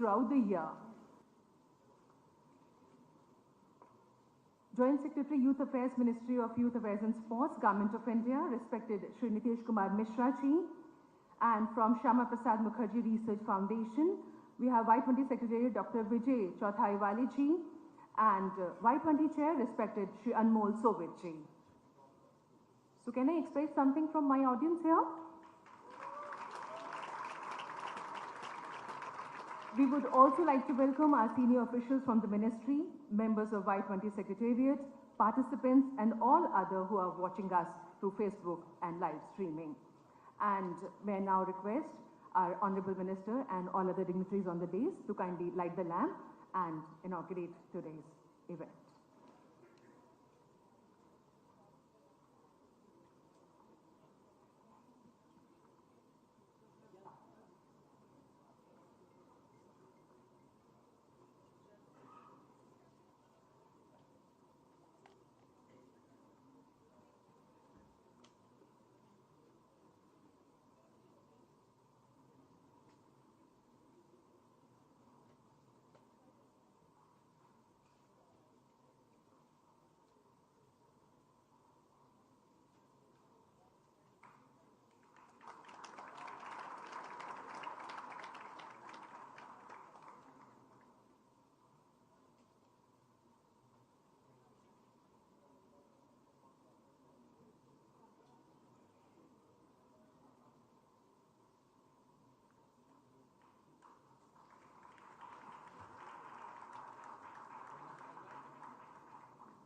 throughout the year. Joint Secretary, Youth Affairs, Ministry of Youth Affairs and Sports, Government of India, respected Shri Nitesh Kumar Mishra ji. And from Shyama Prasad Mukherjee Research Foundation, we have Y20 Secretary Dr. Vijay Chauthaiwale ji and Y20 Chair, respected Shri Anmol Sovic ji. So can I express something from my audience here? We would also like to welcome our senior officials from the ministry, members of Y20 Secretariat, participants and all other who are watching us through Facebook and live streaming. And may I now request our Honorable Minister and all other dignitaries on the dais to kindly light the lamp and inaugurate today's event.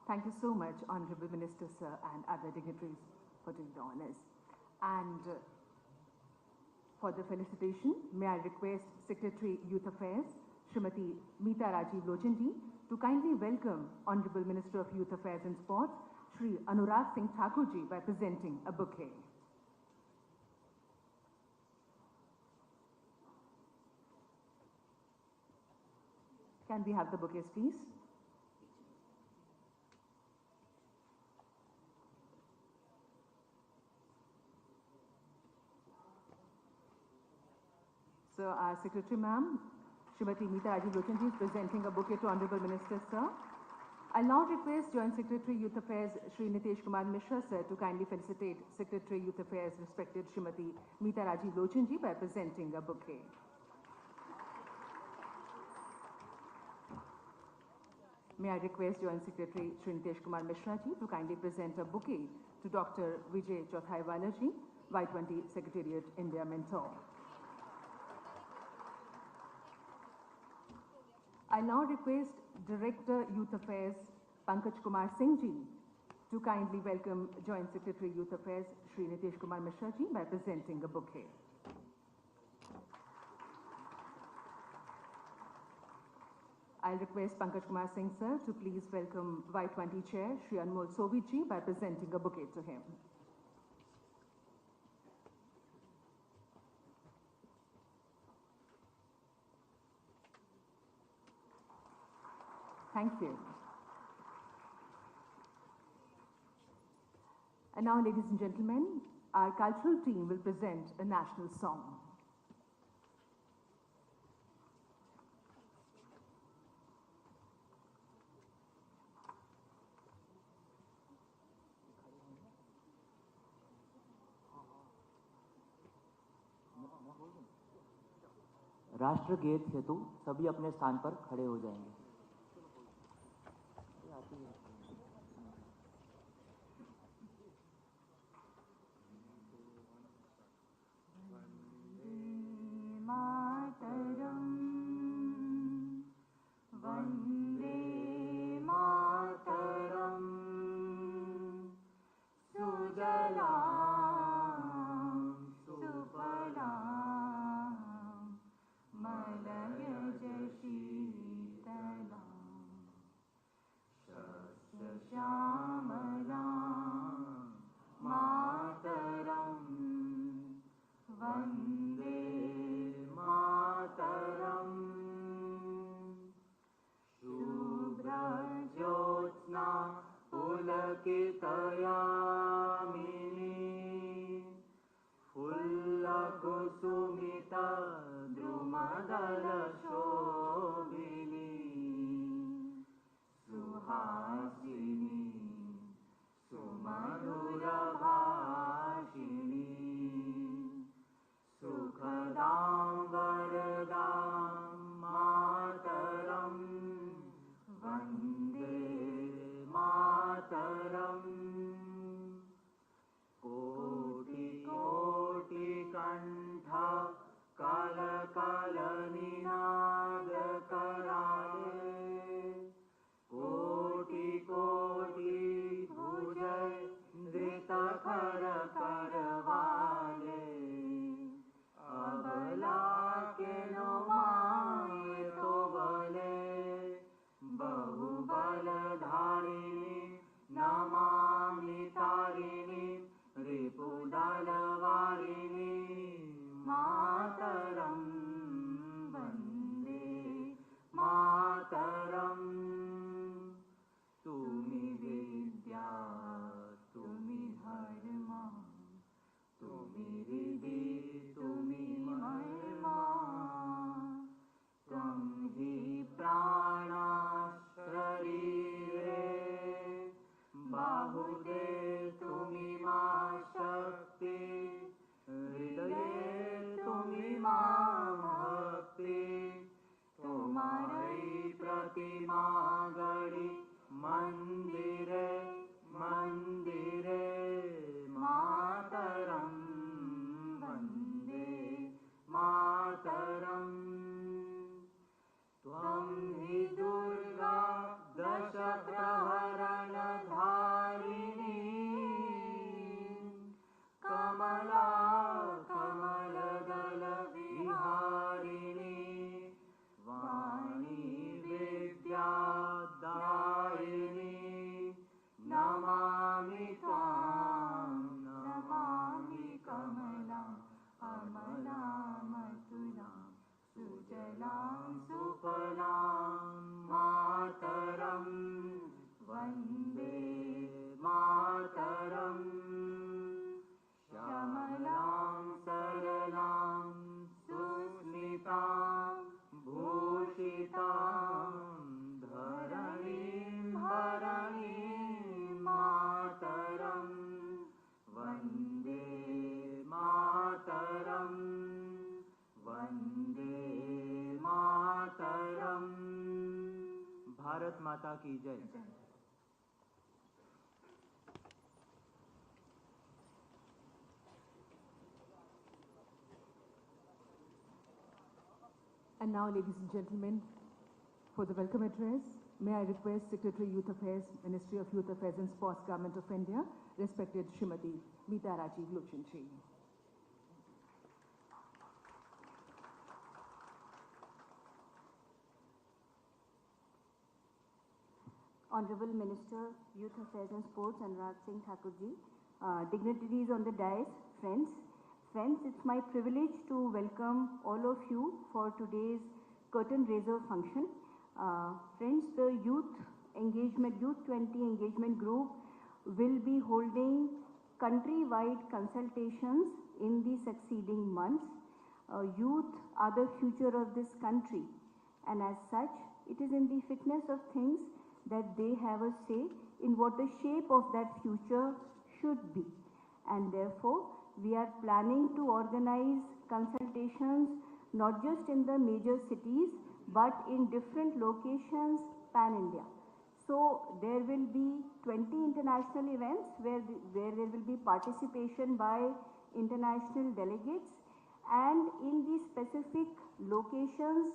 Thank you so much, Honorable Minister, sir, and other dignitaries for doing the honors. And for the felicitation, may I request Secretary Youth Affairs, Srimati Meeta Rajiv Lochanji, to kindly welcome Honorable Minister of Youth Affairs and Sports, Shri Anurag Thakur ji, by presenting a bouquet. Can we have the bouquets, please? So our Secretary Ma'am, Srimati Meeta Rajiv Lochanji, is presenting a bouquet to Honorable Minister, sir. I now request Joint Secretary Youth Affairs, Shri Nitesh Kumar Mishra, sir, to kindly felicitate Secretary Youth Affairs, respected Srimati Meeta Rajiv Lochanji, by presenting a bouquet. May I request Joint Secretary Shri Nitesh Kumar Mishra ji to kindly present a bouquet to Dr. Vijay Chauthaiwale ji, Y20 Secretariat India Mentor. I now request Director Youth Affairs Pankaj Kumar Singh ji to kindly welcome Joint Secretary Youth Affairs Shri Nitesh Kumar Mishra ji by presenting a bouquet. I'll request Pankaj Kumar Singh sir to please welcome Y20 Chair Shri Anmol Sovic ji by presenting a bouquet to him. Thank you. And now, ladies and gentlemen, our cultural team will present a national song. राष्ट्रगीत हेतु सभी अपने स्थान पर खड़े हो जाएंगे। कुसुमिता द्रुमदल शोभिनी प्रतिमा गणि मंदिरे मंदिरे मातरम वंदे मातरम। त्वं हि दुर्गा दश प्रहरण धारिणी कमला कमलदल विहारिणी वाणी विद्यादायिनी नमामि त्वां नमामि कमलां अमलामतुलां सुजलां सुफलां मातरं वन्दे मातरम्। श्यामलां सरलां सुस्मितां भूषितां धरणीं भरणीं मातरं वन्दे मातरं वन्दे मातरम्। भारत माता की जय। And now, ladies and gentlemen, for the welcome address, may I request Secretary Youth Affairs, Ministry of Youth Affairs and Sports, Government of India, respected Srimati Meeta Rajiv Lochanji. Honorable Minister, Youth Affairs and Sports, Anurag Thakur ji, dignitaries on the dais, friends. Friends, it's my privilege to welcome all of you for today's curtain raiser function. Friends, the Y20 engagement group will be holding country-wide consultations in the succeeding months. Youth are the future of this country, and as such, it is in the fitness of things that they have a say in what the shape of that future should be. And therefore, we are planning to organize consultations not just in the major cities but in different locations pan-India. So there will be 20 international events where there will be participation by international delegates, and in the specific locations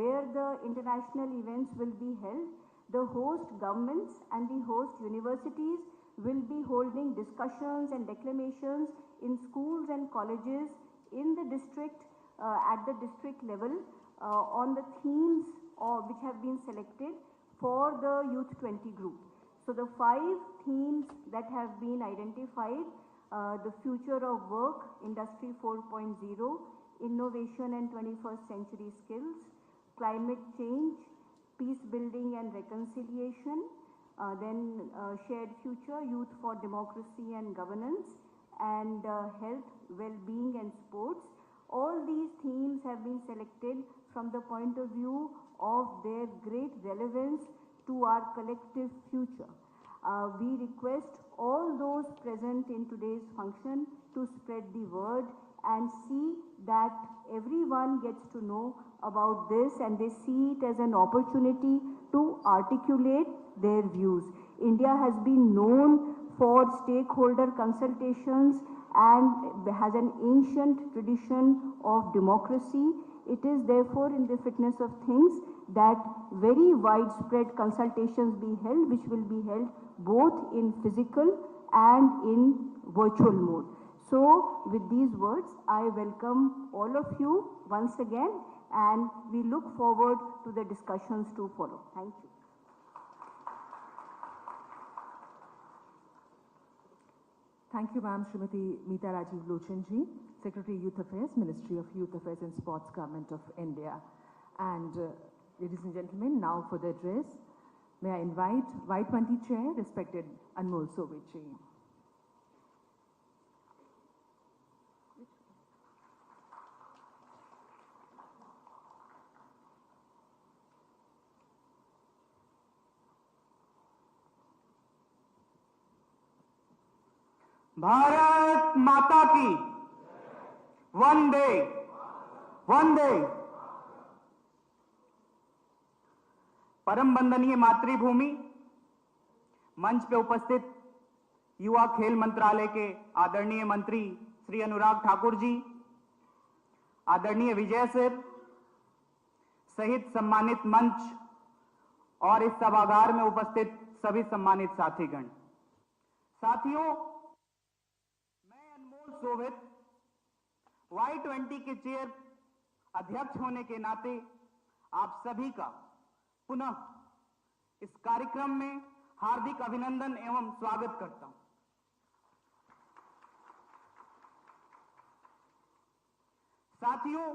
where the international events will be held, the host governments and the host universities will be holding discussions and declamations in schools and colleges in the district, at the district level, on the themes which have been selected for the Y20 group. So the 5 themes that have been identified, the future of work, Industry 4.0, innovation and 21st century skills, climate change, peace building and reconciliation, then shared future, youth for democracy and governance, and health, well-being and sports. All these themes have been selected from the point of view of their great relevance to our collective future. We request all those present in today's function to spread the word and see that everyone gets to know about this and they see it as an opportunity to articulate their views. India has been known for stakeholder consultations and has an ancient tradition of democracy. It is therefore in the fitness of things that very widespread consultations be held, which will be held both in physical and in virtual mode. So with these words, I welcome all of you once again, and we look forward to the discussions to follow. Thank you. Thank you, ma'am, Srimati Meeta Rajiv Lochanji, Secretary Youth Affairs, Ministry of Youth Affairs and Sports, Government of India. And ladies and gentlemen, now for the address, may I invite Y20 Chair, respected Anmol Sovechi. Bharat माता की वंदे वंदे। परम वंदनीय मातृभूमि, मंच पे उपस्थित युवा खेल मंत्रालय के आदरणीय मंत्री श्री अनुराग ठाकुर जी, आदरणीय विजय सर सहित सम्मानित मंच और इस सभागार में उपस्थित सभी सम्मानित साथीगण। साथियों, मैं अनमोल सोवित Y20 के चेयर अध्यक्ष होने के नाते आप सभी का पुनः इस कार्यक्रम में हार्दिक अभिनंदन एवं स्वागत करता हूं। साथियों,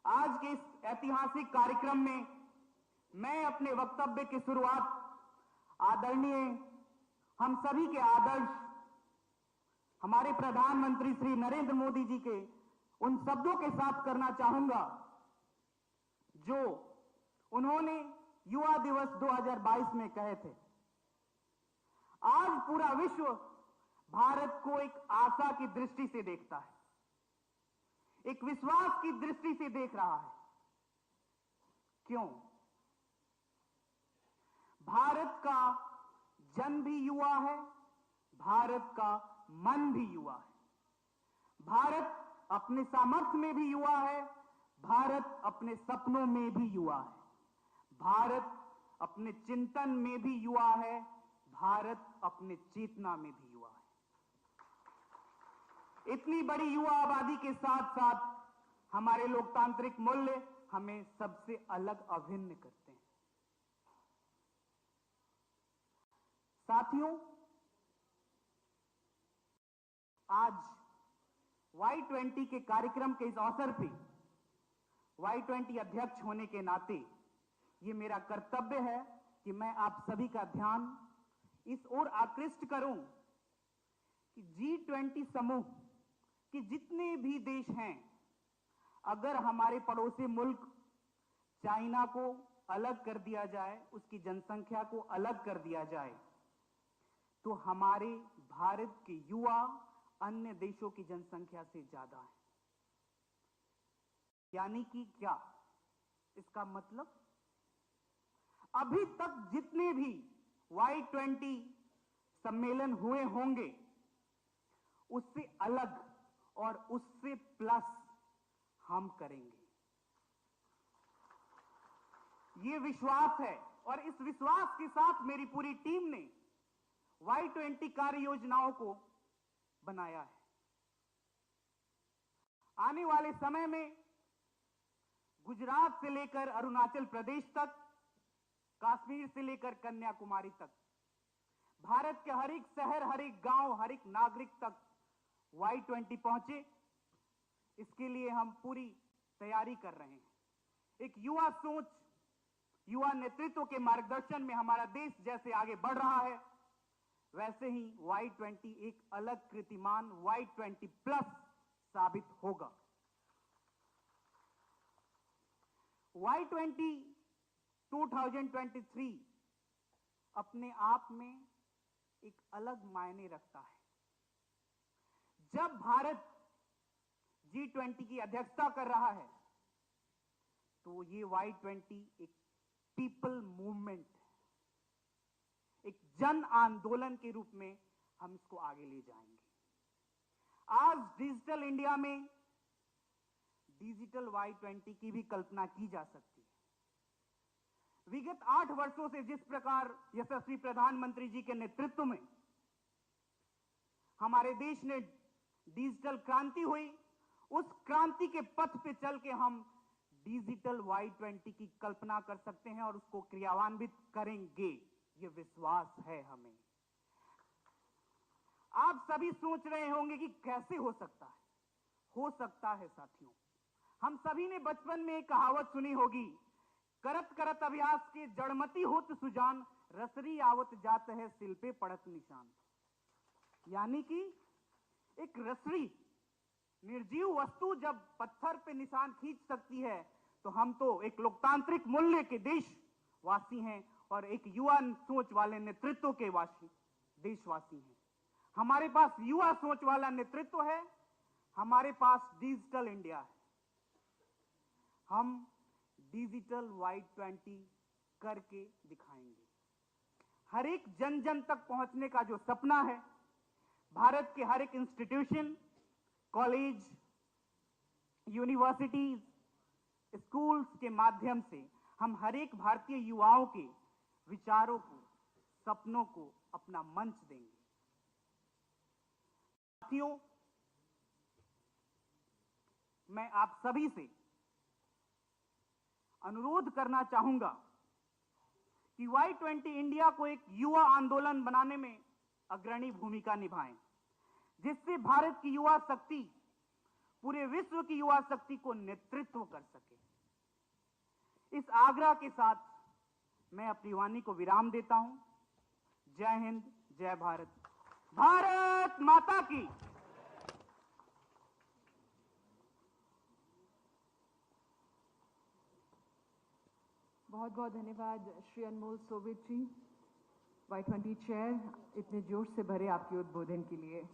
आज के इस ऐतिहासिक कार्यक्रम में मैं अपने वक्तव्य की शुरुआत आदरणीय हम सभी के आदर्श हमारे प्रधानमंत्री श्री नरेंद्र मोदी जी के उन शब्दों के साथ करना चाहूंगा जो उन्होंने युवा दिवस 2022 में कहे थे। आज पूरा विश्व भारत को एक आशा की दृष्टि से देखता है, एक विश्वास की दृष्टि से देख रहा है। क्यों? भारत का जन भी युवा है, भारत का मन भी युवा है, भारत अपने सामर्थ्य में भी युवा है, भारत अपने सपनों में भी युवा है, भारत अपने चिंतन में भी युवा है, भारत अपने चेतना में भी युवा है। इतनी बड़ी युवा आबादी के साथ साथ हमारे लोकतांत्रिक मूल्य हमें सबसे अलग अभिन्न करते हैं। साथियों, आज Y20 के कार्यक्रम के इस अवसर पे Y20 अध्यक्ष होने के नाते ये मेरा कर्तव्य है कि मैं आप सभी का ध्यान इस ओर आकृष्ट करूं कि G20 समूह के जितने भी देश हैं, अगर हमारे पड़ोसी मुल्क चाइना को अलग कर दिया जाए, उसकी जनसंख्या को अलग कर दिया जाए, तो हमारे भारत के युवा अन्य देशों की जनसंख्या से ज्यादा है। यानी कि क्या इसका मतलब? अभी तक जितने भी Y20 सम्मेलन हुए होंगे उससे अलग और उससे प्लस हम करेंगे, ये विश्वास है। और इस विश्वास के साथ मेरी पूरी टीम ने Y20 कार्य योजनाओं को बनाया है। आने वाले समय में गुजरात से लेकर अरुणाचल प्रदेश तक, कश्मीर से लेकर कन्याकुमारी तक, भारत के हर एक शहर, हर एक गांव, हर एक नागरिक तक Y20 पहुंचे, इसके लिए हम पूरी तैयारी कर रहे हैं। एक युवा सोच, युवा नेतृत्व के मार्गदर्शन में हमारा देश जैसे आगे बढ़ रहा है, वैसे ही Y20 एक अलग कीर्तिमान Y20 प्लस साबित होगा। Y20 2023 अपने आप में एक अलग मायने रखता है। जब भारत G20 की अध्यक्षता कर रहा है तो ये Y20 एक पीपल मूवमेंट है, एक जन आंदोलन के रूप में हम इसको आगे ले जाएंगे। आज डिजिटल इंडिया में डिजिटल Y20 की भी कल्पना की जा सकती है। विगत 8 वर्षों से जिस प्रकार यशस्वी प्रधानमंत्री जी के नेतृत्व में हमारे देश ने डिजिटल क्रांति हुई, उस क्रांति के पथ पे चल के हम डिजिटल Y20 की कल्पना कर सकते हैं और उसको क्रियान्वित करेंगे, ये विश्वास है हमें। आप सभी सोच रहे होंगे कि कैसे हो सकता है। हो सकता है साथियों। हम सभी ने बचपन में एक कहावत सुनी होगी, करत करत अभ्यास के जड़मती होत सुजान, रसरी आवत जात है सिल पे पड़त निशान। यानी कि एक रसरी निर्जीव वस्तु जब पत्थर पे निशान खींच सकती है, तो हम तो एक लोकतांत्रिक मूल्य के देशवासी हैं और एक युवा सोच वाले नेतृत्व के देशवासी हैं। हमारे पास युवा सोच वाला नेतृत्व है, हमारे पास डिजिटल इंडिया है। हम डिजिटल Y20 करके दिखाएंगे। हर एक जन जन तक पहुंचने का जो सपना है, भारत के हर एक इंस्टीट्यूशन, कॉलेज, यूनिवर्सिटीज, स्कूल्स के माध्यम से हम हर एक भारतीय युवाओं के विचारों को, सपनों को अपना मंच देंगे। साथियों, मैं आप सभी से अनुरोध करना चाहूंगा कि Y20 इंडिया को एक युवा आंदोलन बनाने में अग्रणी भूमिका निभाएं, जिससे भारत की युवा शक्ति पूरे विश्व की युवा शक्ति को नेतृत्व कर सके। इस आग्रह के साथ मैं अपनी वाणी को विराम देता हूं। जय हिंद, जय भारत, भारत माता की। बहुत बहुत धन्यवाद श्री अनमोल सोवित जी, Y20 चेयर, इतने जोश से भरे आपके उद्बोधन के लिए।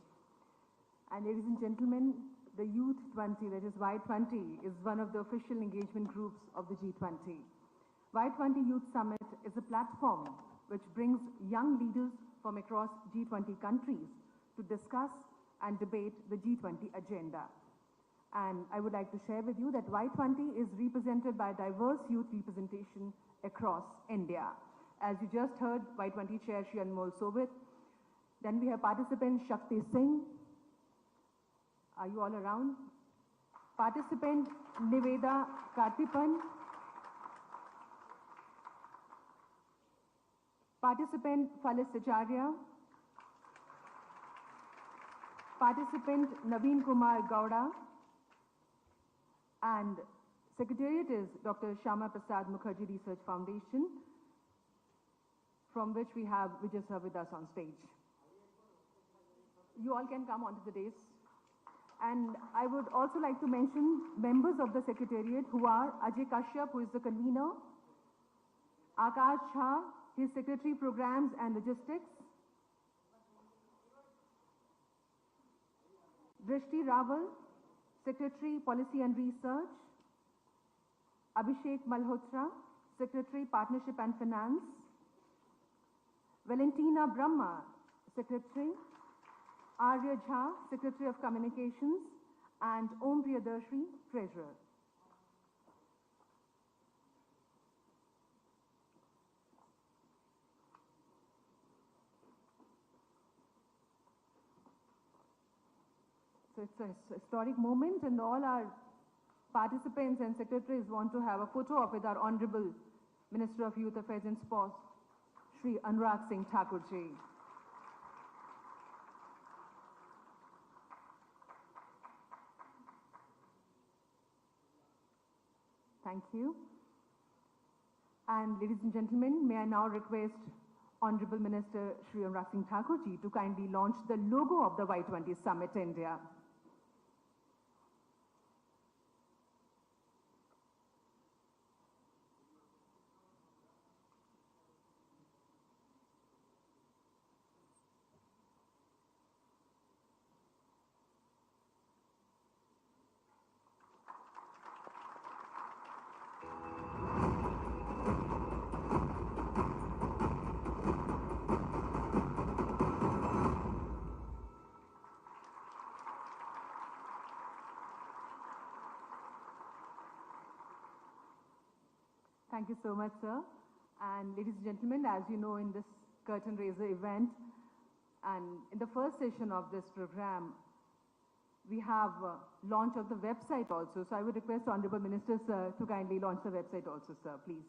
And ladies and gentlemen, the Youth 20, that is Y20, is one of the official engagement groups of the G20. Y20 Youth Summit is a platform which brings young leaders from across G20 countries to discuss and debate the G20 agenda. And I would like to share with you that Y20 is represented by diverse youth representation across India. As you just heard, Y20 Chair Shri Anmol Sovit. Then we have participant Shakti Singh. Are you all around? Participant Niveda Kartipan. Participant Falis Acharya. Participant Naveen Kumar Gowda. And Secretariat is Dr. Shama Prasad Mukherjee Research Foundation, from which we have Vijay sir with us on stage. You all can come onto the dais. And I would also like to mention members of the Secretariat who are Ajay Kashyap, who is the convener, Akash Jha, his Secretary Programs and Logistics, Drishti Rawal, Secretary Policy and Research, Abhishek Malhotra, Secretary Partnership and Finance, Valentina Brahma, Secretary, Arya Jha, Secretary of Communications, and Om Priyadarshi, Treasurer. So it's a historic moment, and all our participants and secretaries want to have a photo op with our Honorable Minister of Youth Affairs and Sports, Shri Anurag Thakur ji. Thank you. And ladies and gentlemen, may I now request Honorable Minister Shri Anurag Thakur ji to kindly launch the logo of the Y20 Summit India. Thank you so much, sir. And ladies and gentlemen, as you know, in this curtain raiser event, and in the first session of this program, we have launch of the website also. So I would request Honorable Minister, sir, to kindly launch the website also, sir, please.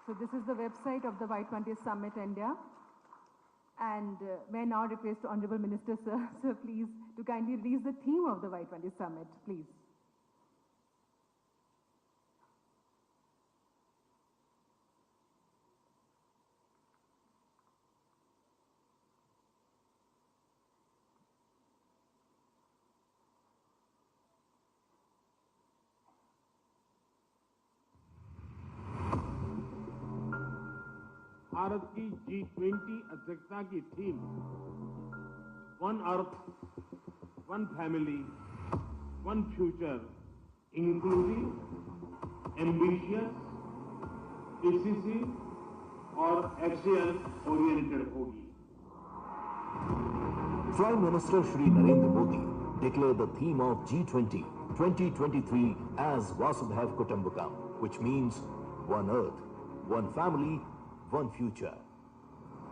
So this is the website of the Y20 Summit India. And may I now request Honorable Minister, sir, please, to kindly release the theme of the Y20 Summit, please. Bharat की G20 अध्यक्षता की theme one earth, one family, one future, inclusive, ambitious, decisive और action oriented होगी। Prime Minister Shri Narendra Modi declared the theme of G20 2023 as Vasudhaiv Kutumbakam, which means one earth, one family, one future.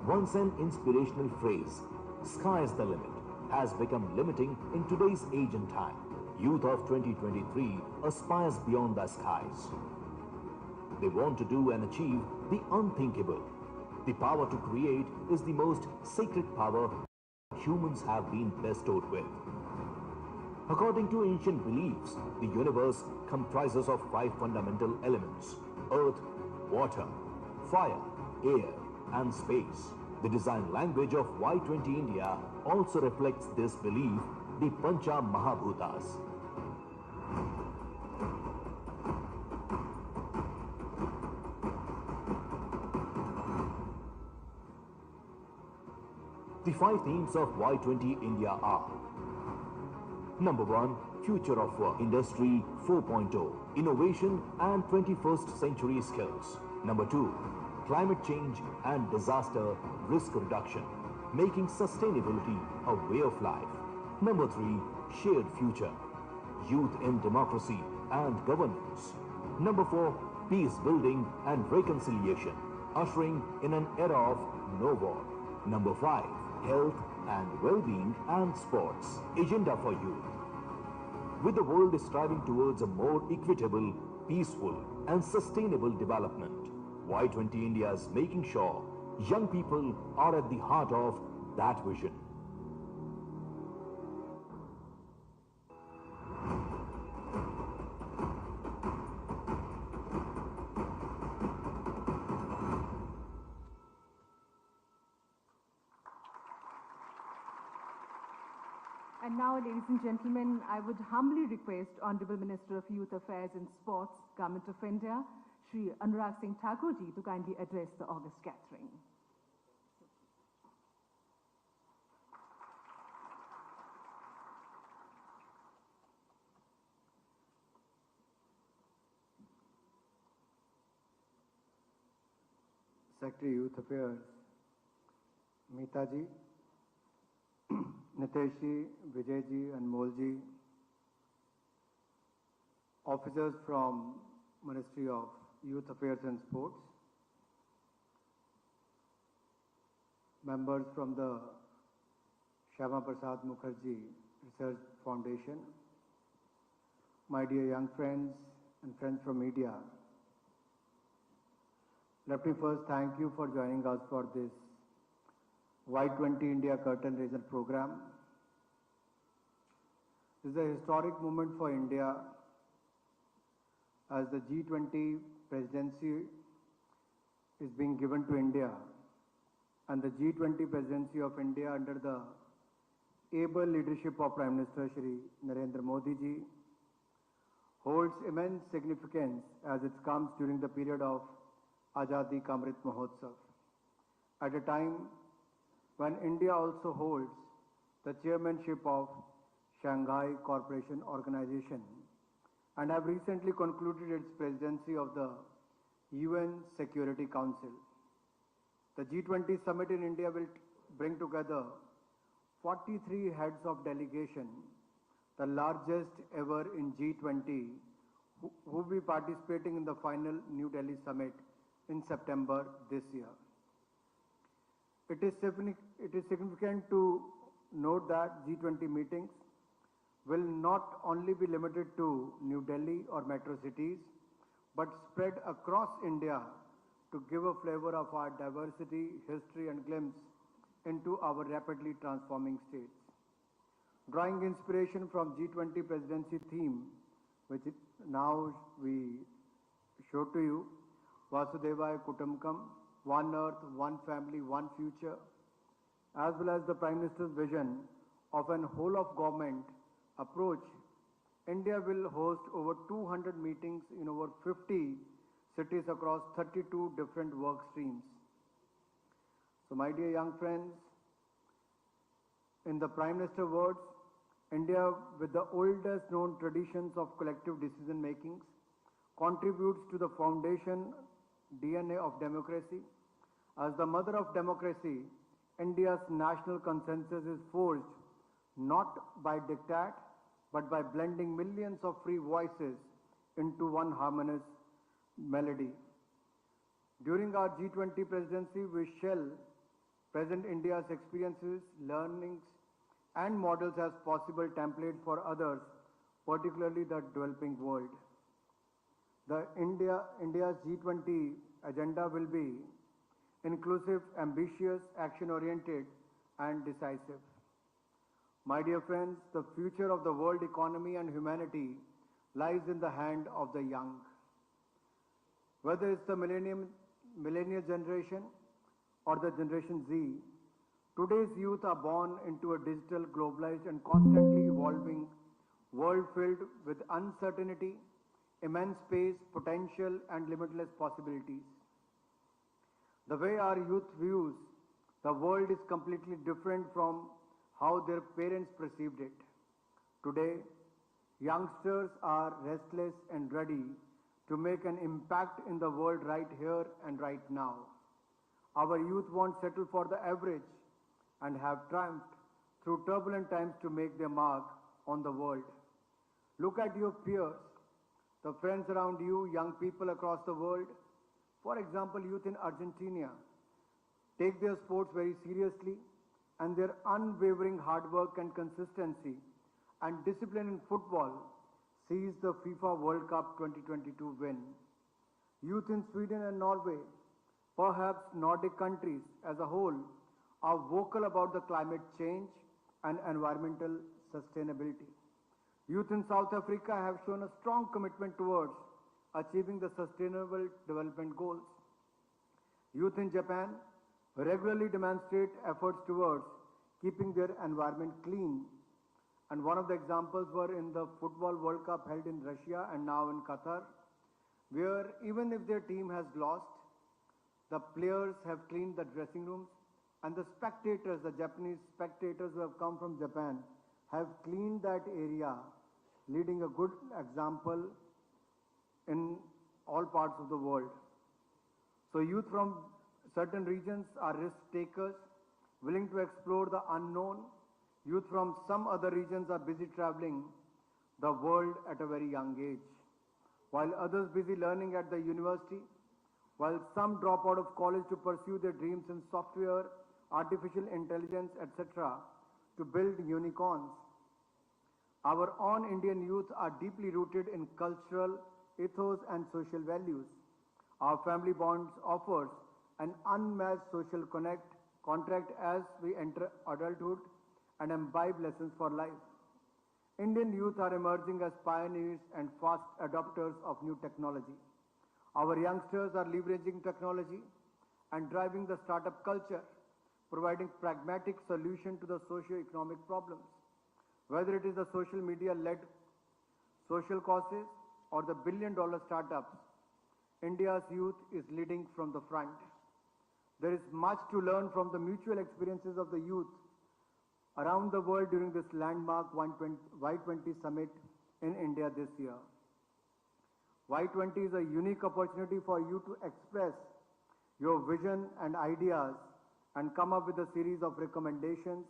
Once an inspirational phrase, sky's the limit, has become limiting in today's age and time. Youth of 2023 aspires beyond the skies. They want to do and achieve the unthinkable. The power to create is the most sacred power humans have been bestowed with. According to ancient beliefs, the universe comprises of 5 fundamental elements: earth, water, fire, air, and space. The design language of Y20 India also reflects this belief, the Pancha Mahabhutas. The 5 themes of Y20 India are: Number 1, Future of Work, Industry 4.0, Innovation and 21st Century Skills. Number 2, Climate Change and Disaster Risk Reduction, making sustainability a way of life. Number 3, Shared Future, Youth in Democracy and Governance. Number 4, Peace Building and Reconciliation, ushering in an era of no war. Number 5, Health and Well-being and Sports, Agenda for Youth. With the world striving towards a more equitable, peaceful and sustainable development, Y20 India is making sure young people are at the heart of that vision. And now, ladies and gentlemen, I would humbly request Honorable Minister of Youth Affairs and Sports, Government of India, Shri Anurag Thakur ji, to kindly address the August gathering. Secretary Youth Affairs, Meeta ji, Nitesh ji, Vijay ji, Anmol ji, officers from Ministry of Youth Affairs and Sports, members from the Shyama Prasad Mukherjee Research Foundation, my dear young friends and friends from media, let me first thank you for joining us for this Y20 India Curtain Raiser program. This is a historic moment for India as the G20 presidency is being given to India, and the G20 presidency of India under the able leadership of Prime Minister Shri Narendra Modi ji holds immense significance as it comes during the period of Azadi Ka Amrit Mahotsav, at a time when India also holds the chairmanship of Shanghai Cooperation Organization and have recently concluded its presidency of the UN Security Council. The G20 summit in India will bring together 43 heads of delegation, the largest ever in G20, who will be participating in the final New Delhi summit in September this year. It is significant to note that G20 meetings will not only be limited to New Delhi or metro cities, but spread across India to give a flavor of our diversity, history, and glimpse into our rapidly transforming states. Drawing inspiration from G20 presidency theme, which now we show to you, Vasudevaya Kutumbakam, One Earth, One Family, One Future, as well as the Prime Minister's vision of an whole of government approach, India will host over 200 meetings in over 50 cities across 32 different work streams. So my dear young friends, in the Prime Minister words, India, with the oldest known traditions of collective decision making, contributes to the foundation DNA of democracy. As the mother of democracy, India's national consensus is forged not by diktat, but by blending millions of free voices into one harmonious melody. During our G20 presidency, we shall present India's experiences, learnings, and models as possible templates for others, particularly the developing world. India's G20 agenda will be inclusive, ambitious, action-oriented, and decisive. My dear friends, the future of the world economy and humanity lies in the hand of the young. Whether it's the millennial generation or the Generation Z, today's youth are born into a digital, globalized, and constantly evolving world filled with uncertainty, immense space, potential, and limitless possibilities. The way our youth views the world is completely different from how their parents perceived it. Today, youngsters are restless and ready to make an impact in the world right here and right now. Our youth won't settle for the average and have triumphed through turbulent times to make their mark on the world. Look at your peers, the friends around you, young people across the world. For example, youth in Argentina take their sports very seriously, and their unwavering hard work and consistency and discipline in football sees the FIFA World Cup 2022 win. Youth in Sweden and Norway, perhaps Nordic countries as a whole, are vocal about the climate change and environmental sustainability. Youth in South Africa have shown a strong commitment towards achieving the sustainable development goals. Youth in Japan regularly demonstrate efforts towards keeping their environment clean. And one of the examples were in the Football World Cup held in Russia and now in Qatar, where even if their team has lost, the players have cleaned the dressing rooms, and the spectators, the Japanese spectators who have come from Japan, have cleaned that area, leading a good example in all parts of the world. So youth from certain regions are risk takers, willing to explore the unknown. Youth from some other regions are busy traveling the world at a very young age, while others busy learning at the university, while some drop out of college to pursue their dreams in software, artificial intelligence, etc., to build unicorns. Our own Indian youth are deeply rooted in cultural ethos and social values. Our family bonds offers an unmatched social contract as we enter adulthood and imbibe lessons for life. Indian youth are emerging as pioneers and fast adopters of new technology. Our youngsters are leveraging technology and driving the startup culture, providing pragmatic solution to the socio-economic problems. Whether it is the social media-led social causes or the billion-dollar startups, India's youth is leading from the front. There is much to learn from the mutual experiences of the youth around the world during this landmark Y20 summit in India this year. Y20 is a unique opportunity for you to express your vision and ideas and come up with a series of recommendations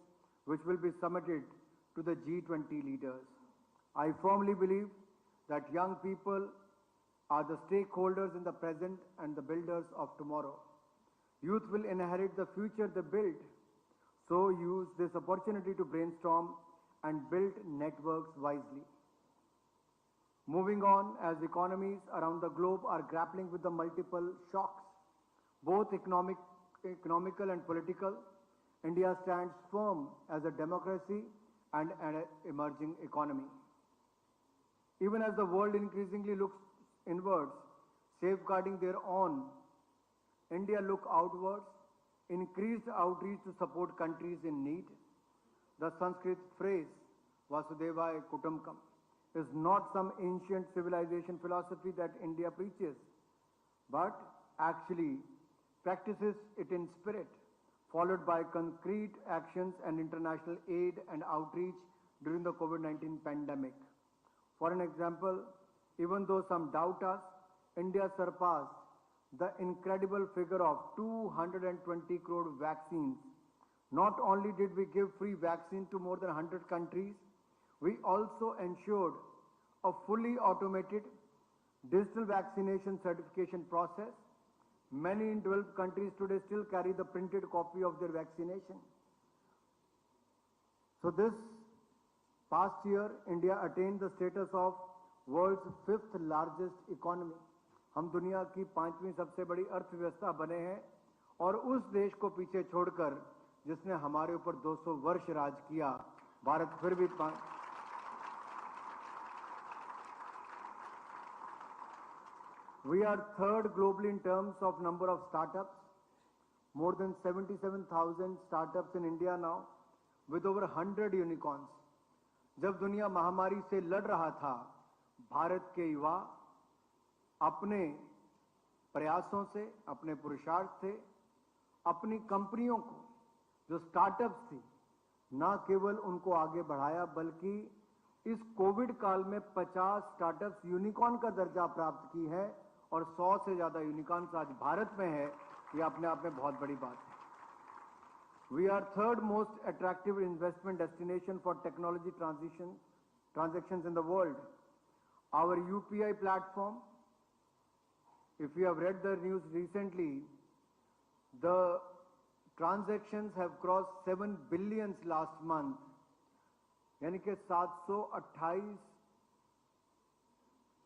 which will be submitted to the G20 leaders. I firmly believe that young people are the stakeholders in the present and the builders of tomorrow. Youth will inherit the future they build. So use this opportunity to brainstorm and build networks wisely. Moving on, as economies around the globe are grappling with the multiple shocks both economical and political, India stands firm as a democracy and an emerging economy. Even as the world increasingly looks inwards, safeguarding their own, India look outwards, increased outreach to support countries in need. The Sanskrit phrase, Vasudevaya Kutumbakam, is not some ancient civilization philosophy that India preaches, but actually practices it in spirit, followed by concrete actions and international aid and outreach during the COVID-19 pandemic. For an example, even though some doubt us, India surpassed the incredible figure of 220 crore vaccines. Not only did we give free vaccine to more than 100 countries, we also ensured a fully automated digital vaccination certification process. Many in developed countries today still carry the printed copy of their vaccination. So this past year, India attained the status of world's 5th largest economy. हम दुनिया की 5वीं सबसे बड़ी अर्थव्यवस्था बने हैं और उस देश को पीछे छोड़कर जिसने हमारे ऊपर 200 वर्ष राज किया, भारत फिर भी We are third globally in terms of number of startups. More than 77,000 startups in India now, with over 100 unicorns. जब दुनिया महामारी से लड़ रहा था, भारत के युवा अपने प्रयासों से, अपने पुरुषार्थ से, अपनी कंपनियों को जो स्टार्टअप्स थी, न केवल उनको आगे बढ़ाया, बल्कि इस कोविड काल में 50 स्टार्टअप्स यूनिकॉर्न का दर्जा प्राप्त की है और 100 से ज्यादा यूनिकॉर्न्स आज भारत में है। ये अपने आप में बहुत बड़ी बात है। We are third most attractive investment destination for technology transactions in the world. Our UPI platform, if you have read the news recently, the transactions have crossed 7 billion last month, यानी कि 728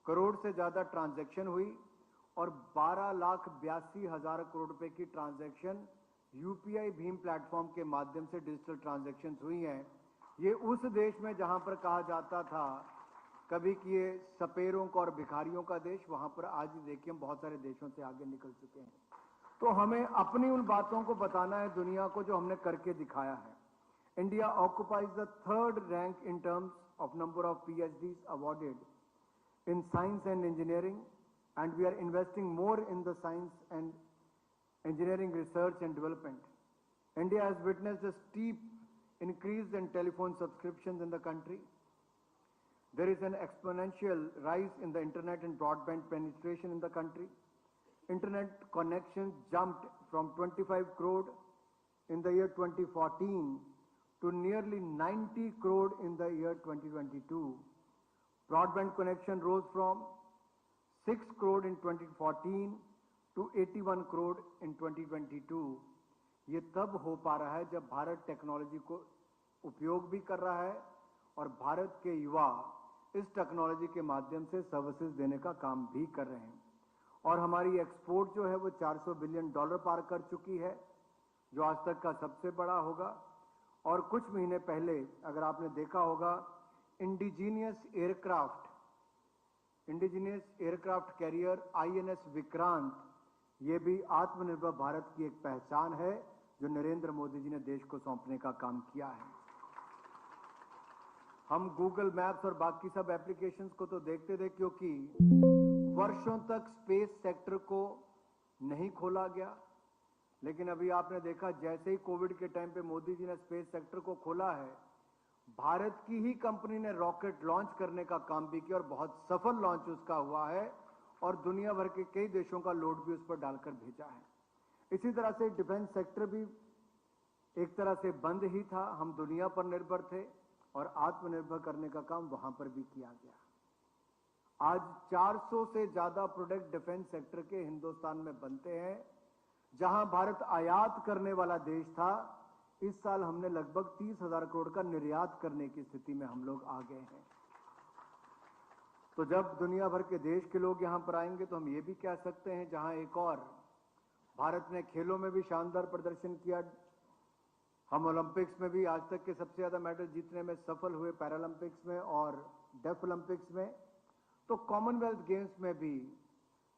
करोड़ से ज्यादा ट्रांजैक्शन हुई और 12,82,000 करोड़ रुपए की transaction UPI Bhim platform के माध्यम से डिजिटल ट्रांजैक्शंस हुई हैं। ये उस देश में जहां पर कहा जाता था कभी कि ये सपेरों का और भिखारियों का देश, वहां पर आज देखिए हम बहुत सारे देशों से आगे निकल चुके हैं। तो हमें अपनी उन बातों को बताना है दुनिया को जो हमने करके दिखाया है। India occupies the third rank in terms of number of PhDs awarded in science and engineering, and we are investing more in the science and engineering research and development. India has witnessed a steep increase in telephone subscriptions in the country. There is an exponential rise in the internet and broadband penetration in the country. Internet connections jumped from 25 crore in the year 2014 to nearly 90 crore in the year 2022. Broadband connection rose from 6 crore in 2014 to 81 crore in 2022. ये तब हो पा रहा है जब Bharat technology को उपयोग भी कर रहा है और भारत के युवा इस टेक्नोलॉजी के माध्यम से सर्विसेज देने का काम भी कर रहे हैं। और हमारी एक्सपोर्ट जो है वो $400 बिलियन पार कर चुकी है, जो आज तक का सबसे बड़ा होगा। और कुछ महीने पहले अगर आपने देखा होगा indigenous aircraft carrier INS Vikrant, ये भी आत्मनिर्भर भारत की एक पहचान है जो नरेंद्र मोदी जी ने देश को सौंपने का काम किया है। हम गूगल मैप्स और बाकी सब एप्लीकेशंस को तो देखते थे क्योंकि वर्षों तक स्पेस सेक्टर को नहीं खोला गया, लेकिन अभी आपने देखा जैसे ही कोविड के टाइम पे मोदी जी ने स्पेस सेक्टर को खोला है, भारत की ही कंपनी ने रॉकेट लॉन्च करने का काम भी किया और बहुत सफल लॉन्च उसका हुआ है और दुनिया भर के कई देशों का लोड भी उस पर डालकर भेजा है। इसी तरह से डिफेंस सेक्टर भी एक तरह से बंद ही था, हम दुनिया पर निर्भर थे और आत्मनिर्भर करने का काम वहां पर भी किया गया। आज 400 से ज्यादा प्रोडक्ट डिफेंस सेक्टर के हिंदुस्तान में बनते हैं। जहां भारत आयात करने वाला देश था, इस साल हमने लगभग 30,000 करोड़ का निर्यात करने की स्थिति में हम लोग आ गए हैं। तो जब दुनिया भर के देश के लोग यहां पर आएंगे तो हम ये भी कह सकते हैं जहां एक और भारत ने खेलों में भी शानदार प्रदर्शन किया। हम ओलंपिक्स में भी आज तक के सबसे ज्यादा मेडल जीतने में सफल हुए, पैरालंपिक्स में और डेफ ओलंपिक्स में। तो कॉमनवेल्थ गेम्स में भी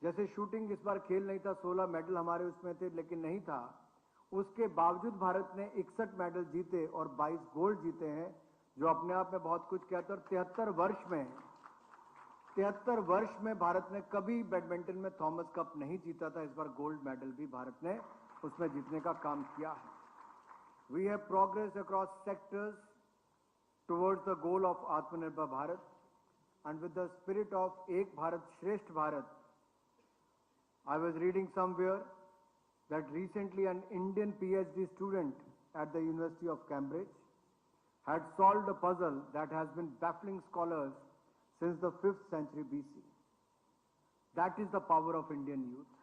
जैसे शूटिंग इस बार खेल नहीं था, 16 मेडल हमारे उसमें थे, लेकिन नहीं था, उसके बावजूद भारत ने 61 मेडल जीते और 22 गोल्ड जीते हैं, जो अपने आप में बहुत कुछ कहता है। और 73 वर्ष में भारत ने कभी बैडमिंटन में थॉमस कप नहीं जीता था। इस बार गोल्ड मेडल भी भारत ने उसमें जीतने का काम किया है। We have progressed across sectors towards the goal of Atmanirbhar Bharat, and with the spirit of Ek Bharat Shresth Bharat, I was reading somewhere that recently an Indian PhD student at the University of Cambridge had solved a puzzle that has been baffling scholars since the 5th century BC. That is the power of Indian youth.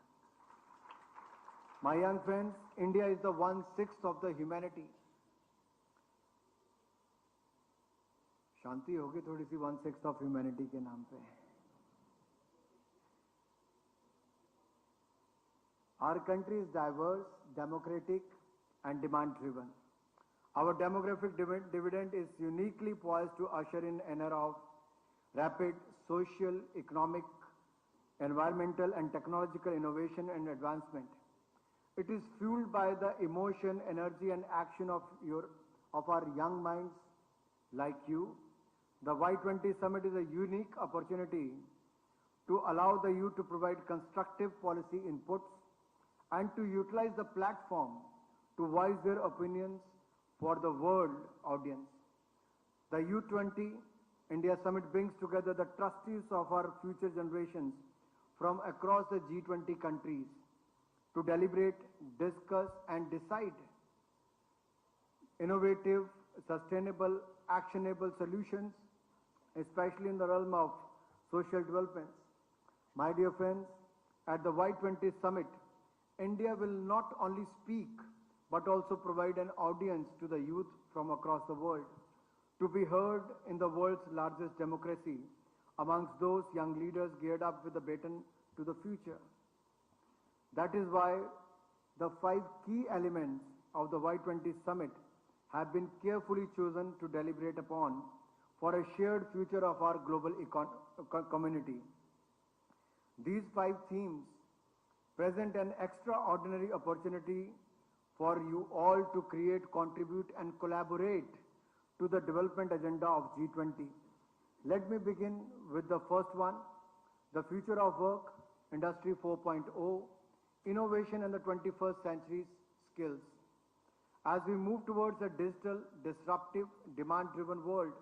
My young friends, India is the 1/6 of the humanity. शांति होगी थोड़ी सी 1/6 of humanity के नाम पे। Our country is diverse, democratic, and demand-driven. Our demographic dividend is uniquely poised to usher in an era of rapid social, economic, environmental, and technological innovation and advancement. It is fueled by the emotion, energy, and action of our young minds like you. The Y20 Summit is a unique opportunity to allow the youth to provide constructive policy inputs and to utilize the platform to voice their opinions for the world audience. The Y20 India Summit brings together the trustees of our future generations from across the G20 countries to deliberate, discuss, and decide innovative, sustainable, actionable solutions, especially in the realm of social development. My dear friends, at the Y20 Summit, India will not only speak, but also provide an audience to the youth from across the world to be heard in the world's largest democracy amongst those young leaders geared up with the baton to the future. That is why the 5 key elements of the Y20 Summit have been carefully chosen to deliberate upon for a shared future of our global community. These 5 themes present an extraordinary opportunity for you all to create, contribute, and collaborate to the development agenda of G20. Let me begin with the first one, the future of work, Industry 4.0, innovation in the 21st century's skills. As we move towards a digital, disruptive, demand-driven world,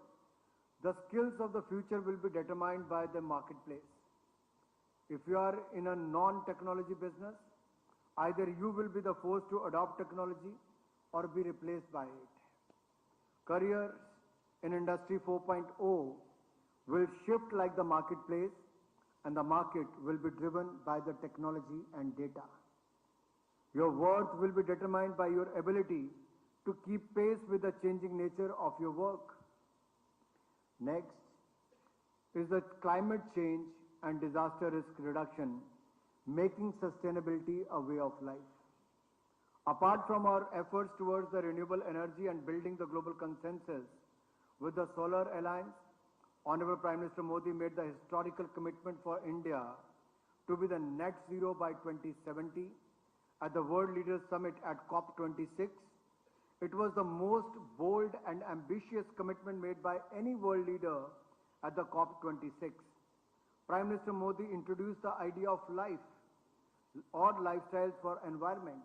the skills of the future will be determined by the marketplace. If you are in a non-technology business, either you will be the force to adopt technology or be replaced by it. Careers in Industry 4.0 will shift like the marketplace, and the market will be driven by the technology and data. Your worth will be determined by your ability to keep pace with the changing nature of your work. Next is the climate change and disaster risk reduction, making sustainability a way of life. Apart from our efforts towards the renewable energy and building the global consensus with the Solar Alliance, Honorable Prime Minister Modi made the historical commitment for India to be the net zero by 2070 at the World Leaders Summit at COP26. It was the most bold and ambitious commitment made by any world leader at the COP26. Prime Minister Modi introduced the idea of life or lifestyles for environment.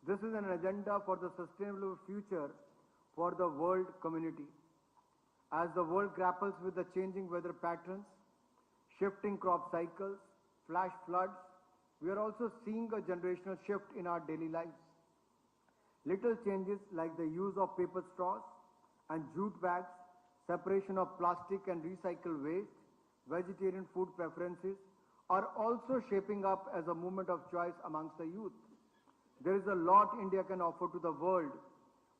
This is an agenda for the sustainable future for the world community. As the world grapples with the changing weather patterns, shifting crop cycles, flash floods, we are also seeing a generational shift in our daily lives. Little changes like the use of paper straws and jute bags, separation of plastic and recycled waste, vegetarian food preferences are also shaping up as a movement of choice amongst the youth. There is a lot India can offer to the world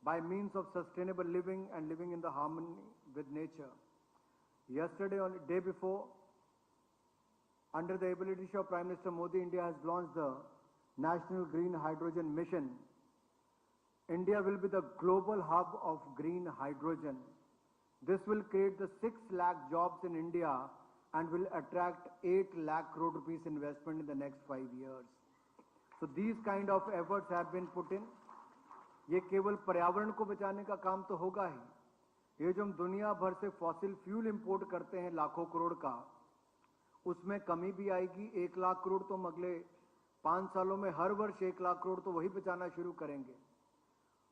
by means of sustainable living and living in the harmony with nature. Yesterday, on the day before, under the able leadership of Prime Minister Modi, India has launched the National Green Hydrogen Mission, India will be the global hub of green hydrogen. This will create the 6 lakh jobs in India and will attract 8 lakh crore rupees investment in the next 5 years. So these kind of efforts have been put in. ये केवल पर्यावरण को बचाने का काम तो होगा ही, ये जो हम दुनिया भर से फॉसिल फ्यूल इंपोर्ट करते हैं लाखों करोड़ का, उसमें कमी भी आएगी. 1 लाख करोड़ तो हम अगले 5 सालों में हर वर्ष 1 लाख करोड़ तो वही बचाना शुरू करेंगे.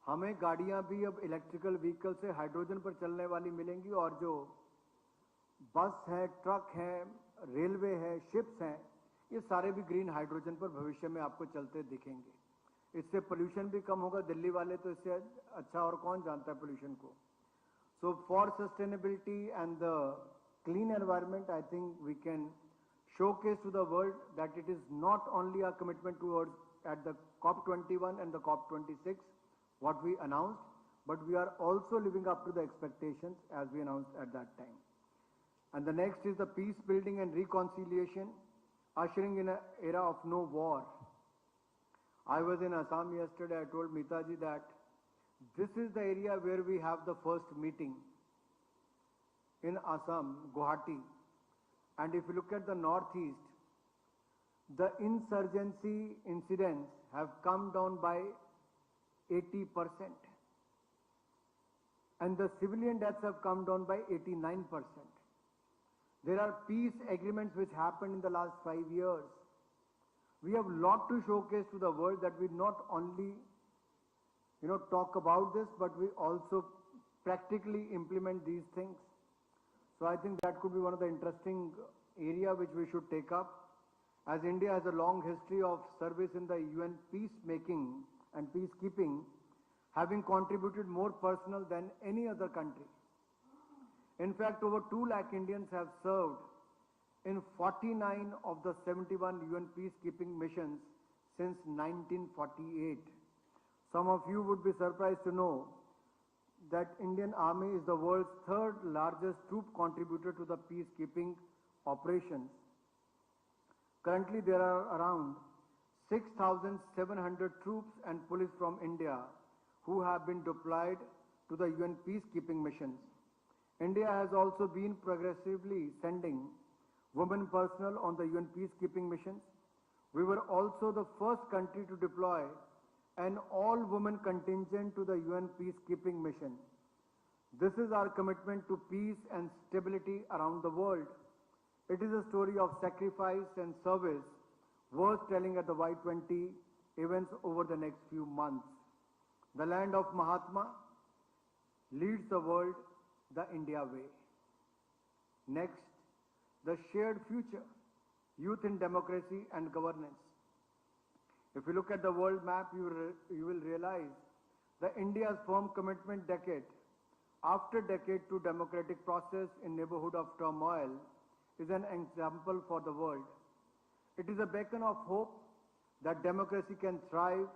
हमें गाड़ियां भी अब इलेक्ट्रिकल व्हीकल से हाइड्रोजन पर चलने वाली मिलेंगी और जो बस है, ट्रक है, रेलवे है, शिप्स हैं, ये सारे भी ग्रीन हाइड्रोजन पर भविष्य में आपको चलते दिखेंगे. इससे पोल्यूशन भी कम होगा. दिल्ली वाले तो इससे अच्छा और कौन जानता है पोल्यूशन को. So for sustainability and the clean environment, I think we can showcase to the world that it is not only a commitment towards at the COP21 and the COP26 what we announced, but we are also living up to the expectations as we announced at that time. And the next is the peace building and reconciliation, ushering in an era of no war. I was in Assam yesterday. I told Mitaji that this is the area where we have the first meeting in Assam, Guwahati. And if you look at the northeast, the insurgency incidents have come down by 80%. And the civilian deaths have come down by 89%. There are peace agreements which happened in the last 5 years. We have a lot to showcase to the world that we not only, talk about this, but we also practically implement these things. So I think that could be one of the interesting area which we should take up. As India has a long history of service in the UN peacemaking and peacekeeping, having contributed more personnel than any other country. In fact, over 2 lakh Indians have served in 49 of the 71 UN peacekeeping missions since 1948. Some of you would be surprised to know that Indian Army is the world's 3rd largest troop contributor to the peacekeeping operations. Currently, there are around 6,700 troops and police from India who have been deployed to the UN peacekeeping missions. India has also been progressively sending women personnel on the UN peacekeeping missions. We were also the first country to deploy an all-women contingent to the UN peacekeeping mission. This is our commitment to peace and stability around the world. It is a story of sacrifice and service worth telling at the Y20 events over the next few months. The land of Mahatma leads the world the India way. Next, the shared future, youth in democracy and governance. If you look at the world map, you will realize that India's firm commitment decade after decade to democratic process in neighborhood of turmoil is an example for the world. It is a beacon of hope that democracy can thrive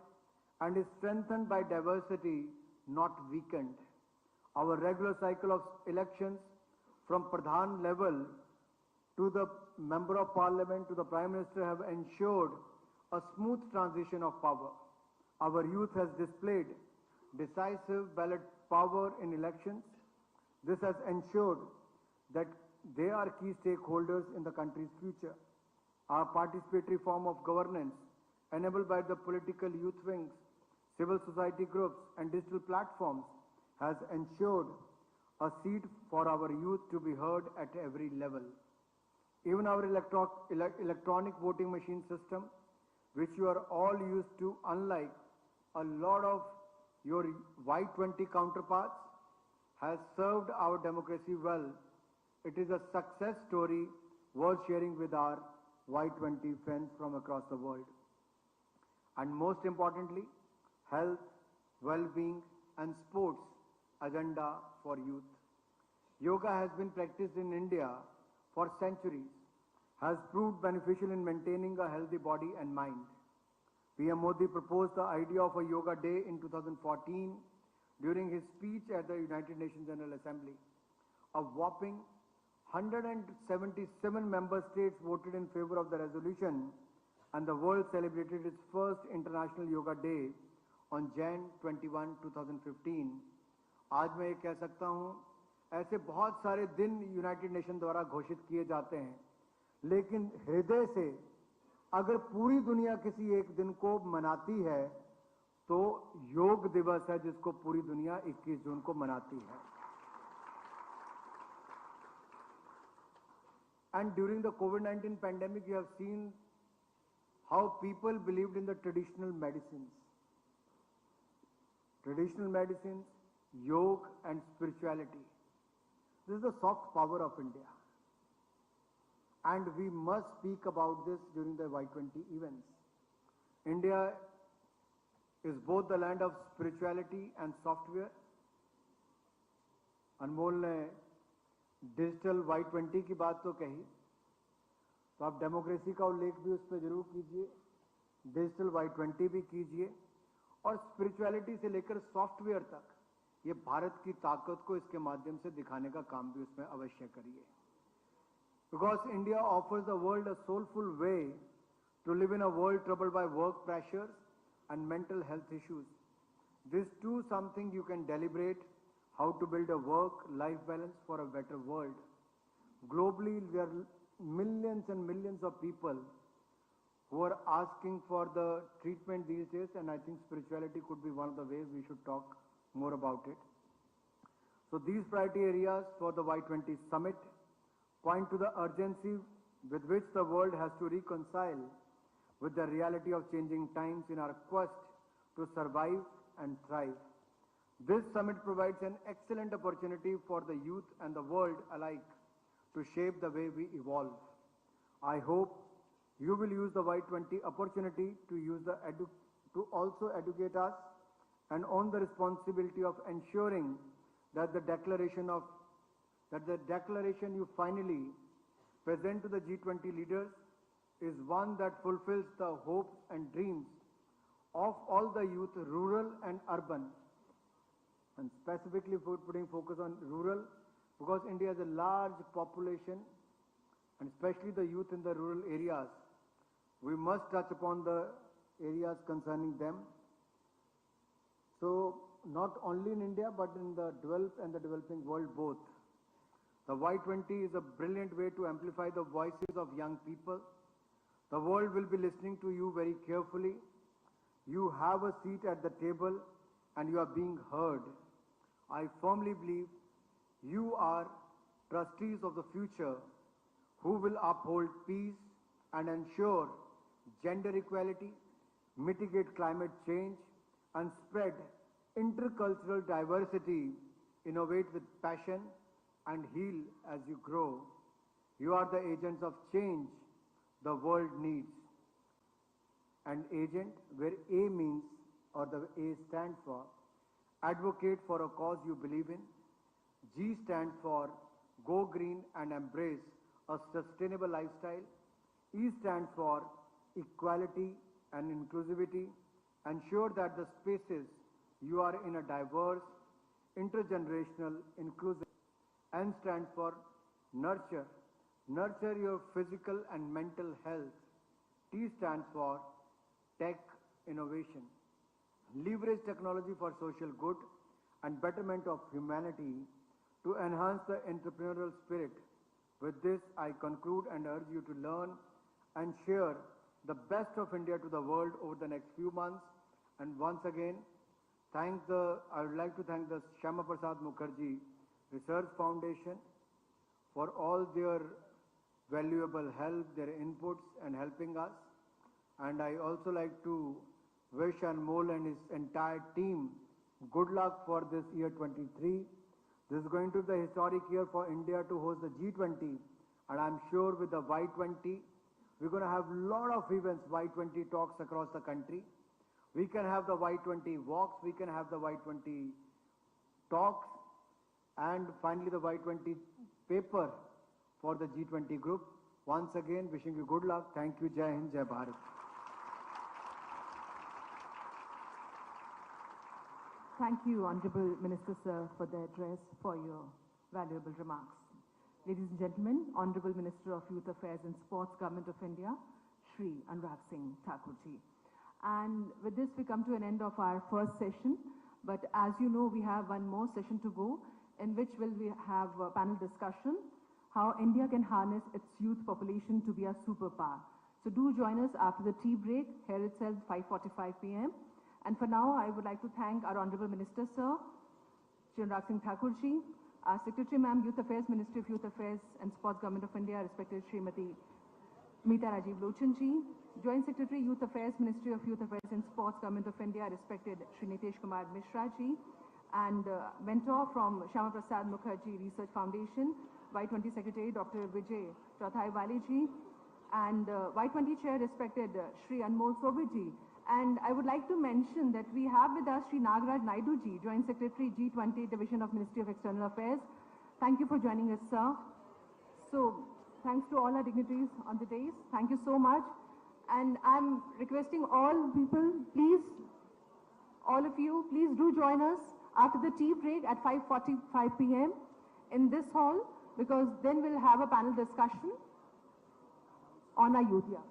and is strengthened by diversity, not weakened. Our regular cycle of elections from Pradhan level to the Member of Parliament to the Prime Minister have ensured a smooth transition of power. Our youth has displayed decisive ballot power in elections. This has ensured that they are key stakeholders in the country's future. Our participatory form of governance, enabled by the political youth wings, civil society groups, and digital platforms, has ensured a seat for our youth to be heard at every level. Even our electronic voting machine system, which you are all used to, unlike a lot of your Y20 counterparts, has served our democracy well. It is a success story worth sharing with our Y20 friends from across the world. And most importantly, health, well-being, and sports agenda for youth. Yoga has been practiced in India for centuries, has proved beneficial in maintaining a healthy body and mind. PM Modi proposed the idea of a Yoga Day in 2014 during his speech at the United Nations General Assembly. A whopping 177 member states voted in favor of the resolution and the world celebrated its first International Yoga Day on Jan 21, 2015. आज मैं ये कह सकता हूँ, ऐसे बहुत सारे दिन यूनाइटेड नेशन द्वारा घोषित किए जाते हैं, लेकिन हृदय से अगर पूरी दुनिया किसी एक दिन को मनाती है तो योग दिवस है, जिसको पूरी दुनिया 21 जून को मनाती है. And during the COVID-19 pandemic, you have seen how people believed in the traditional medicines. Traditional medicines, yoga and spirituality. This is the soft power of India. And we must speak about this during the Y20 events. India is both the land of spirituality and software. अनमोल ने digital Y20 की बात तो कही, तो आप democracy का उल्लेख भी उस पर जरूर कीजिए, डिजिटल Y20 भी कीजिए, और स्पिरिचुअलिटी से लेकर सॉफ्टवेयर तक ये भारत की ताकत को इसके माध्यम से दिखाने का काम भी उसमें अवश्य करिए. Because India offers the world a soulful way to live in a world troubled by work pressures and mental health issues. This too something you can deliberate how to build a work-life balance for a better world. Globally, there are millions and millions of people who are asking for the treatment these days, and I think spirituality could be one of the ways we should talk more about it. So these priority areas for the Y20 summit point to the urgency with which the world has to reconcile with the reality of changing times in our quest to survive and thrive. This summit provides an excellent opportunity for the youth and the world alike to shape the way we evolve. I hope you will use the Y20 opportunity to also educate us and own the responsibility of ensuring that the declaration you finally present to the G20 leaders is one that fulfills the hopes and dreams of all the youth, rural and urban, and specifically putting focus on rural, because India has a large population, and especially the youth in the rural areas. We must touch upon the areas concerning them. So not only in India, but in the developed and the developing world both. The Y20 is a brilliant way to amplify the voices of young people. The world will be listening to you very carefully. You have a seat at the table and you are being heard. I firmly believe you are trustees of the future who will uphold peace and ensure gender equality, mitigate climate change, and spread intercultural diversity, innovate with passion, and heal as you grow. You are the agents of change the world needs. An agent where A means, or the A stands for, advocate for a cause you believe in. G stands for go green and embrace a sustainable lifestyle. E stands for equality and inclusivity. Ensure that the spaces you are in a diverse, intergenerational, inclusive. N stands for nurture. Nurture your physical and mental health. T stands for tech innovation. Leverage technology for social good and betterment of humanity to enhance the entrepreneurial spirit. With this, I conclude and urge you to learn and share the best of India to the world over the next few months. And once again, I would like to thank the Shyama Prasad Mukherjee Research Foundation for all their valuable help, their inputs and helping us. And I also like to wish Anmol and his entire team good luck for this year 23. This is going to be the historic year for India to host the G20. And I'm sure with the Y20, we're going to have a lot of events, Y20 talks across the country. We can have the Y20 walks, we can have the Y20 talks, and finally the Y20 paper for the G20 group. Once again, wishing you good luck. Thank you. Jai Hind, Jai Bharat. Thank you, Honorable Minister, sir, for the address, for your valuable remarks. Ladies and gentlemen, Honorable Minister of Youth Affairs and Sports, Government of India, Shri Anurag Thakur ji. And with this, we come to an end of our first session. But as you know, we have one more session to go, in which we have a panel discussion, how India can harness its youth population to be a superpower. So do join us after the tea break, here itself, 5:45 p.m. And for now, I would like to thank our Honorable Minister, Sir, Shri Anurag Thakur ji, our Secretary, Ma'am, Youth Affairs, Ministry of Youth Affairs and Sports, Government of India, respected Srimati Meeta Rajiv Lochan ji, Joint Secretary, Youth Affairs, Ministry of Youth Affairs and Sports, Government of India, respected Shri Nitesh Kumar Mishra ji, and mentor from Shama Prasad Mukherjee Research Foundation, Y20 Secretary, Dr. Vijay Chauthai ji, and Y20 Chair, respected Shri Anmol Sobi ji. And I would like to mention that we have with us Shri Nagaraj Naidu ji, Joint Secretary, G20 Division of Ministry of External Affairs. Thank you for joining us, sir. So, thanks to all our dignitaries on the days. Thank you so much. And I'm requesting all people, please, all of you, please do join us after the tea break at 5:45 p.m. in this hall, because then we'll have a panel discussion on our youth year.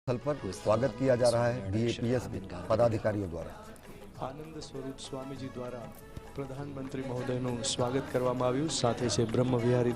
स्थल पर स्वागत किया जा रहा है BAPS पदाधिकारियों द्वारा। आनंद स्वरूप स्वामी जी द्वारा प्रधानमंत्री महोदयનું સ્વાગત કરવામાં આવ્યું, સાથે છે બ્રહ્મ વિહારી